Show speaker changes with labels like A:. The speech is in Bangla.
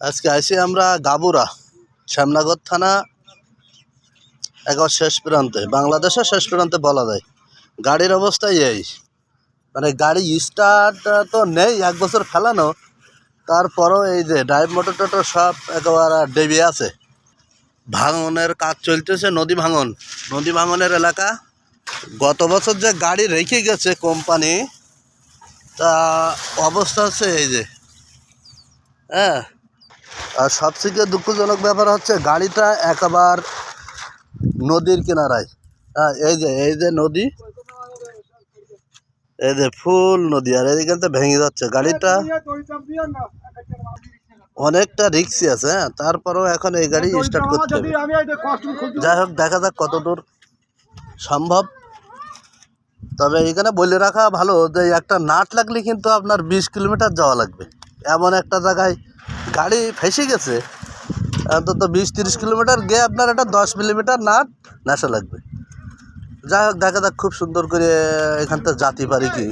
A: আজকে আইছি আমরা গাবুরা, শ্যামনগর থানা, একবার শেষ প্রান্তে, বাংলাদেশের শেষ প্রান্তে বলা যায়। গাড়ির অবস্থা এই, মানে গাড়ি স্টার্ট তো নেই, 1 বছর ফেলানো, তারপরও এই যে ড্রাইভ মোটর টোটর সব একেবারে ডেবিয়ে আছে। ভাঙনের কাজ চলতেছে, নদী ভাঙনের এলাকা। গত বছর যে গাড়ি রেখে গেছে কোম্পানি, তা অবস্থা হচ্ছে এই যে, হ্যাঁ। আর সবথেকে দুঃখজনক ব্যাপার হচ্ছে গাড়িটা একেবারে নদীর কিনারায়। হ্যাঁ, এই যে নদী, এই যে ফুল নদী, আর এইখান থেকে ভেঙে যাচ্ছে গাড়িটা। অনেকটা রিক্সি আছে, হ্যাঁ, তারপরেও এখন এই গাড়ি স্টার্ট করতে হবে। যাই হোক, দেখা যাক কতদূর সম্ভব। তবে এখানে বলে রাখা ভালো যে একটা নাট লাগলে কিন্তু আপনার 20 কিলোমিটার যাওয়া লাগবে। এমন একটা জায়গায় গাড়ি ফেসে গেছে, অন্তত 20-30 কিলোমিটার গিয়ে আপনার একটা 10 মিলিমিটার নাট নেশা লাগবে। যাই হোক, দেখা যাক খুব সুন্দর করে এখান থেকে জাতি পারি কি।